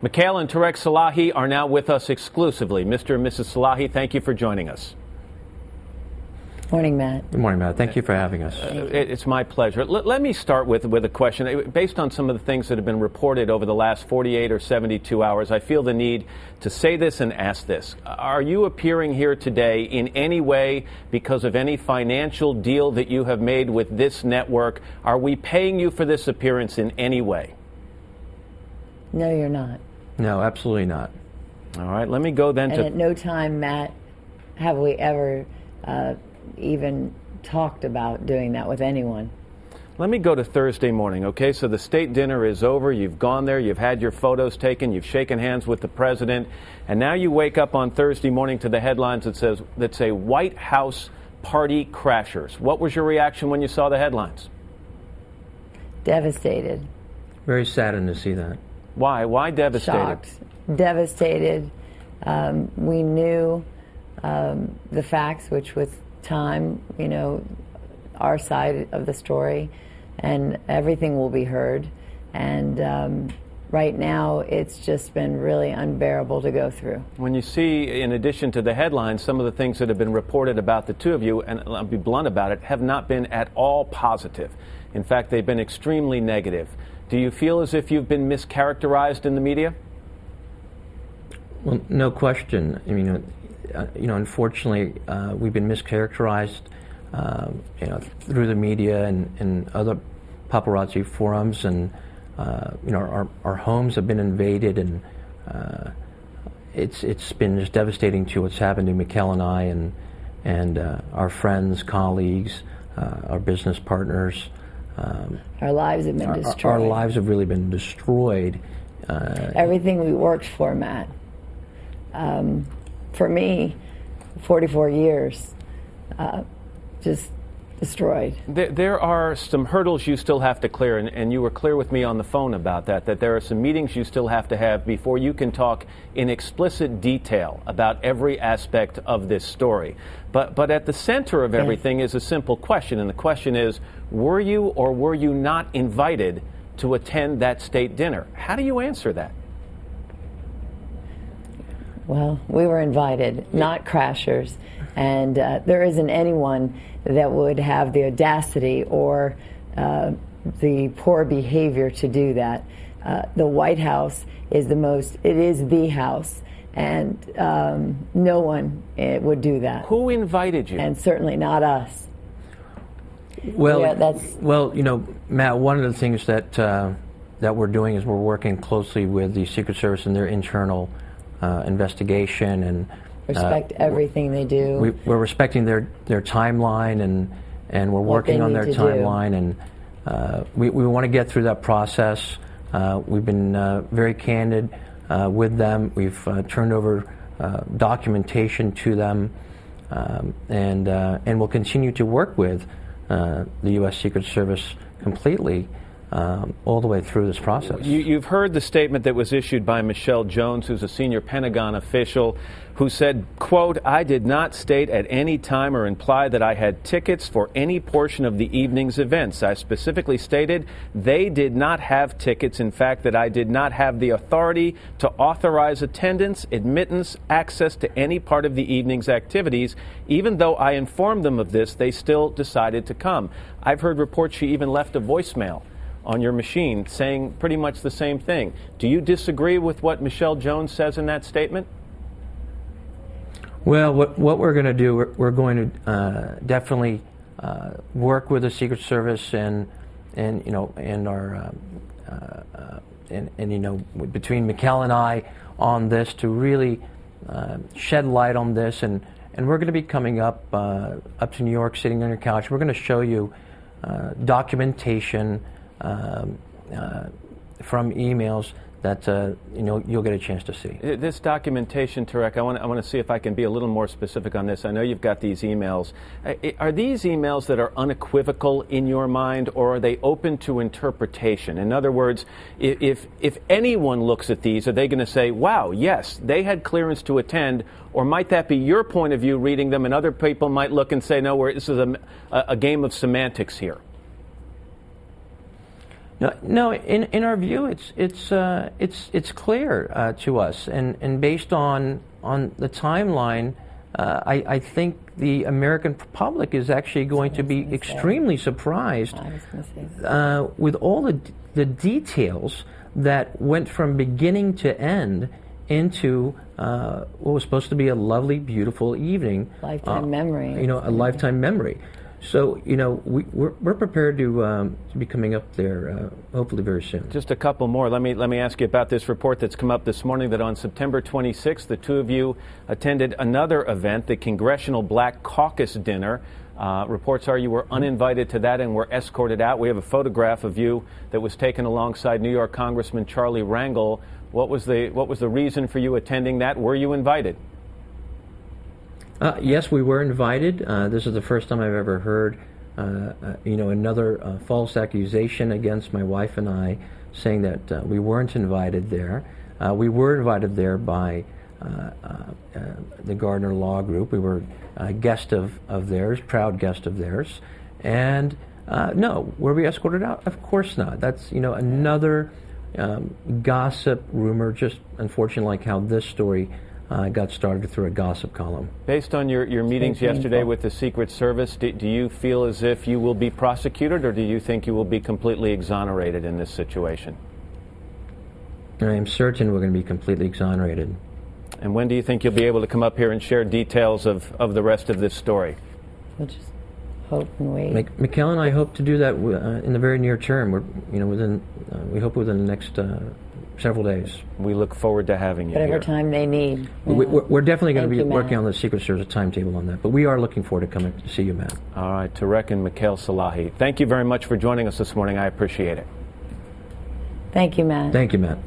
Mikhail and Tarek Salahi are now with us exclusively. Mr. and Mrs. Salahi, thank you for joining us. Morning, Matt. Good morning, Matt. Thank you for having us. It's my pleasure. Let me start with a question. Based on some of the things that have been reported over the last 48 or 72 hours, I feel the need to say this and ask this. Are you appearing here today in any way because of any financial deal that you have made with this network? Are we paying you for this appearance in any way? No, you're not. No, absolutely not. All right, let me go then and at no time, Matt, have we ever even talked about doing that with anyone. Let me go to Thursday morning, okay? So the state dinner is over. You've gone there. You've had your photos taken. You've shaken hands with the president. And now you wake up on Thursday morning to the headlines that say White House party crashers. What was your reaction when you saw the headlines? Devastated. Very saddened to see that. Why? Why devastated? Shocked. Devastated. We knew the facts, which with time, our side of the story, and everything will be heard. And right now, it's just been really unbearable to go through. When you see, in addition to the headlines, some of the things that have been reported about the two of you, and I'll be blunt about it, have not been at all positive. In fact, they've been extremely negative. Do you feel as if you've been mischaracterized in the media? Well, no question. I mean, unfortunately, we've been mischaracterized, through the media and other paparazzi forums, and our homes have been invaded, and it's been just devastating to what's happened to Mikhail and I, and our friends, colleagues, our business partners. Our lives have been destroyed. Our lives have really been destroyed. Everything we worked for, Matt. For me, 44 years, just destroyed. There are some hurdles you still have to clear, and you were clear with me on the phone about that there are some meetings you still have to have before you can talk in explicit detail about every aspect of this story. But at the center of everything is a simple question, and the question is, were you or were you not invited to attend that state dinner? How do you answer that? Well, we were invited, not crashers, and there isn't anyone that would have the audacity or the poor behavior to do that. The White House is the house, and no one would do that. Who invited you? And certainly not us. Well, Matt, one of the things that we're doing is we're working closely with the Secret Service and their internal investigation, and respect everything they do. We're respecting their timeline, and we're working on their timeline, and we want to get through that process. We've been very candid with them. We've turned over documentation to them, and we'll continue to work with the U.S. Secret Service completely all the way through this process. You've heard the statement that was issued by Michelle Jones, who's a senior Pentagon official, who said, quote, "I did not state at any time or imply that I had tickets for any portion of the evening's events. I specifically stated they did not have tickets. In fact, that I did not have the authority to authorize attendance, admittance, access to any part of the evening's activities. Even though I informed them of this, they still decided to come." I've heard reports she even left a voicemail on your machine saying pretty much the same thing. Do you disagree with what Michelle Jones says in that statement? Well, what we're going to do, we're going to definitely work with the Secret Service and our between Mikhail and I on this to really shed light on this, and we're going to be coming up to New York, sitting on your couch. We're going to show you documentation from emails that you'll get a chance to see. This documentation, Tarek, I want to see if I can be a little more specific on this. I know you've got these emails. Are these emails that are unequivocal in your mind, or are they open to interpretation? In other words, if anyone looks at these, are they going to say, wow, yes, they had clearance to attend, or might that be your point of view reading them, and other people might look and say, no, this is a game of semantics here? No. In our view, it's clear to us, and based on the timeline, I think the American public is actually going to be extremely surprised with all the details that went from beginning to end into what was supposed to be a lovely, beautiful evening. Lifetime memory. A lifetime memory. So, we're prepared to be coming up there hopefully very soon. Just a couple more. Let me ask you about this report that's come up this morning that on September 26th, the two of you attended another event, the Congressional Black Caucus Dinner. Reports are you were uninvited to that and were escorted out. We have a photograph of you that was taken alongside New York Congressman Charlie Rangel. What was the reason for you attending that? Were you invited? Yes, we were invited. This is the first time I've ever heard, another false accusation against my wife and I, saying that we weren't invited there. We were invited there by the Gardner Law Group. We were a guest of theirs, proud guest of theirs. And no, were we escorted out? Of course not. That's another gossip rumor, just unfortunately like how this story got started through a gossip column. Based on your meetings yesterday with the Secret Service, do you feel as if you will be prosecuted, or do you think you will be completely exonerated in this situation? I am certain we're going to be completely exonerated. And when do you think you'll be able to come up here and share details of the rest of this story? We'll just hope and wait. Mikhail and I hope to do that in the very near term. We hope within the next several days. We look forward to having you Whatever here. time they need. We're definitely going to be working Matt. on the Secret Service timetable on that, but we are looking forward to coming to see you, Matt. All right, Tarek and Mikhail Salahi, thank you very much for joining us this morning. I appreciate it. Thank you, Matt. Thank you, Matt.